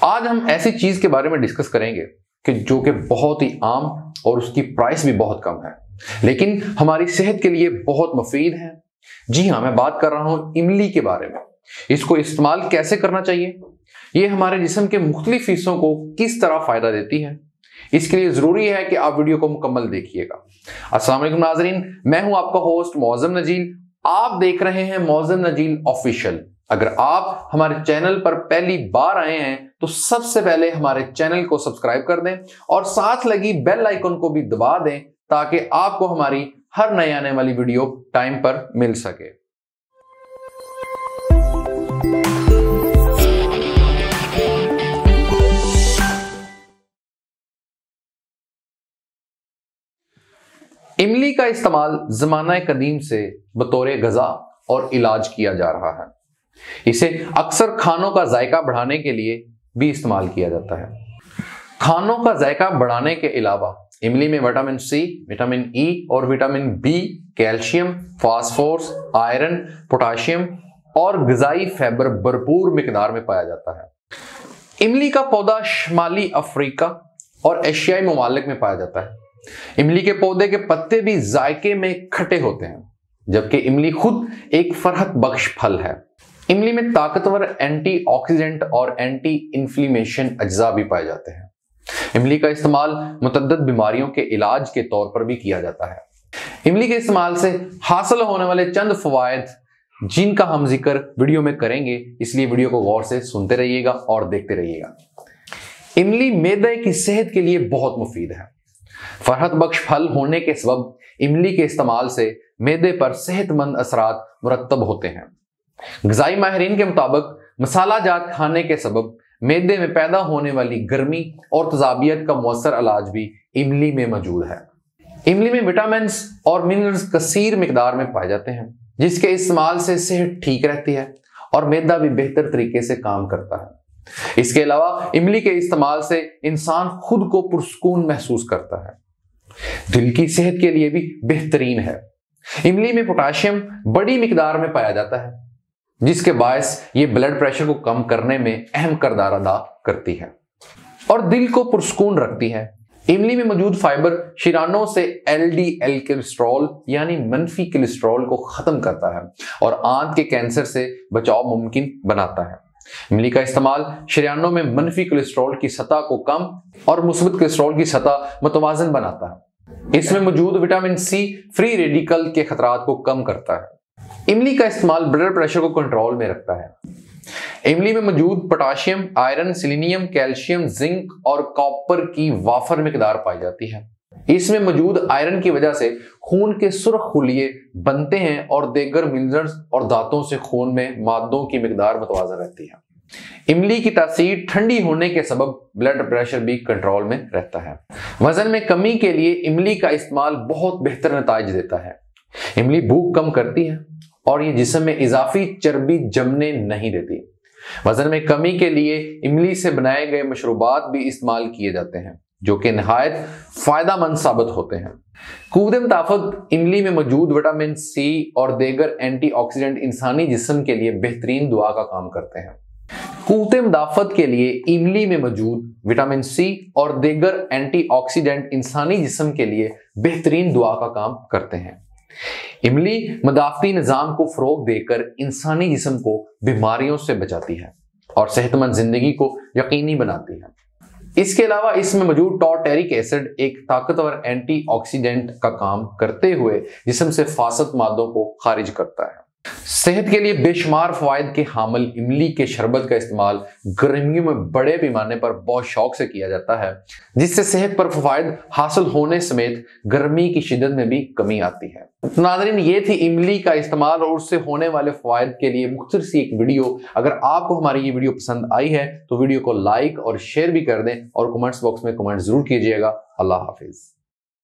آج ہم ایسی چیز کے بارے میں ڈسکس کریں گے کہ جو کہ بہت ہی عام اور اس کی پرائس بھی بہت کم ہے، لیکن ہماری صحت کے لیے بہت مفید ہے۔ جی ہاں، میں بات کر رہا ہوں املی کے بارے میں۔ اس کو استعمال کیسے کرنا چاہیے، یہ ہمارے جسم کے مختلف حصوں کو کس طرح فائدہ دیتی ہے، اس کے لیے ضروری ہے کہ آپ ویڈیو کو مکمل دیکھیے گا۔ السلام علیکم ناظرین، میں ہوں آپ کا ہوسٹ معظم نجیل۔ آپ دیکھ رہے ہیں معظم نجیل آفیشیل۔ اگر آپ ہمارے چینل پر پہلی بار آئے ہیں تو سب سے پہلے ہمارے چینل کو سبسکرائب کر دیں اور ساتھ لگی بیل آئیکن کو بھی دبا دیں تاکہ آپ کو ہماری ہر نئی آنے والی ویڈیو ٹائم پر مل سکے۔ املی کا استعمال زمانہ قدیم سے بطور غذا اور علاج کیا جا رہا ہے۔ اسے اکثر کھانوں کا ذائقہ بڑھانے کے لیے بھی استعمال کیا جاتا ہے۔ کھانوں کا ذائقہ بڑھانے کے علاوہ املی میں وٹامن سی، وٹامن ای اور vitamin B, calcium, phosphorus, iron, potassium اور غذائی فائبر بھرپور مقدار میں پایا جاتا ہے۔ املی کا پودا شمالی افریقہ اور ایشیائی ممالک میں پایا جاتا ہے۔ املی کے پودے کے پتے بھی ذائقے میں کھٹے ہوتے ہیں، جبکہ املی خود ایک فرحت بخش پھل ہے۔ املی میں طاقتور اینٹی آکسیڈنٹ اور اینٹی انفلیمیشن اجزاء بھی پائے جاتے ہیں۔ املی کا استعمال متعدد بیماریوں کے علاج کے طور پر بھی کیا جاتا ہے۔ املی کے استعمال سے حاصل ہونے والے چند فوائد جن کا ہم ذکر ویڈیو میں کریں گے، اس لیے ویڈیو کو غور سے سنتے رہیے گا اور دیکھتے رہیے گا۔ املی معدے کی صحت کے لیے بہت مفید ہے۔ فرحت بخش پھل ہونے کے سبب املی کے استعمال سے معدے پر صحت مند اثرات مرتب ہوتے ہیں۔ غذائی ماہرین کے مطابق مسالہ جات کھانے کے سبب معدے میں پیدا ہونے والی گرمی اور تذابیت کا مؤثر علاج بھی املی میں موجود ہے۔ املی میں وٹامنز اور منرلز کثیر مقدار میں پائے جاتے ہیں، جس کے استعمال سے صحت ٹھیک رہتی ہے اور معدہ بھی بہتر طریقے سے کام کرتا ہے۔ اس کے علاوہ املی کے استعمال سے انسان خود کو پرسکون محسوس کرتا ہے۔ دل کی صحت کے لیے بھی بہترین ہے۔ املی میں پوٹاشیم بڑی مقدار میں پایا جاتا ہے، جس کے باعث یہ بلڈ پریشر کو کم کرنے میں اہم کردار ادا کرتی ہے اور دل کو پرسکون رکھتی ہے۔ املی میں موجود فائبر شرانوں سے LDL کولیسٹرول یعنی منفی کولیسٹرول کو ختم کرتا ہے اور آنت کے کینسر سے بچاؤ ممکن بناتا ہے۔ املی کا استعمال شریانوں میں منفی کولیسٹرول کی سطح کو کم اور مثبت کولیسٹرول کی سطح متوازن بناتا ہے۔ اس میں موجود وٹامن سی فری ریڈیکل کے خطرات کو کم کرتا ہے۔ املی کا استعمال بلڈ پریشر کو کنٹرول میں رکھتا ہے۔ املی میں موجود potassium, iron, selenium, calcium, zinc اور کاپر کی وافر مقدار پائی جاتی ہے۔ اس میں موجود آئرن کی وجہ سے خون کے سرخ خلیے بنتے ہیں اور دیگر منرلز اور دھاتوں سے خون میں مادوں کی مقدار متوازن رہتی ہے۔ املی کی تاثیر ٹھنڈی ہونے کے سبب بلڈ پریشر بھی کنٹرول میں رہتا ہے۔ وزن میں کمی کے لیے املی کا استعمال بہت بہتر نتائج دیتا ہے۔ املی بھوک کم کرتی ہے اور یہ جسم میں اضافی چربی جمنے نہیں دیتی۔ وزن میں کمی کے لیے املی سے بنائے گئے مشروبات بھی استعمال کیے جاتے ہیں، جو کہ نہایت فائدہ مند ثابت ہوتے ہیں۔ قوت مدافعت املی میں موجود وٹامن سی اور دیگر اینٹی آکسیڈنٹ انسانی جسم کے لیے بہترین دعا کا کام کرتے ہیں۔ قوت مدافعت کے لیے املی میں موجود وٹامن سی اور دیگر اینٹی آکسیڈنٹ انسانی جسم کے لیے بہترین دعا کا کام کرتے ہیں۔ املی مدافعتی نظام کو فروغ دے کر انسانی جسم کو بیماریوں سے بچاتی ہے اور صحت مند زندگی کو یقینی بناتی ہے۔ اس کے علاوہ اس میں موجود ٹارٹیرک ایسڈ ایک طاقتور اینٹی آکسیڈنٹ کا کام کرتے ہوئے جسم سے فاسد مادوں کو خارج کرتا ہے۔ صحت کے لیے بے شمار فوائد کے حامل املی کے شربت کا استعمال گرمیوں میں بڑے پیمانے پر بہت شوق سے کیا جاتا ہے، جس سے صحت پر فوائد حاصل ہونے سمیت گرمی کی شدت میں بھی کمی آتی ہے۔ ناظرین، یہ تھی املی کا استعمال اور اس سے ہونے والے فوائد کے لیے مختصر سی ایک ویڈیو۔ اگر آپ کو ہماری یہ ویڈیو پسند آئی ہے تو ویڈیو کو لائک اور شیئر بھی کر دیں اور کمنٹس باکس میں کمنٹ ضرور کیجیے گا۔ اللہ حافظ۔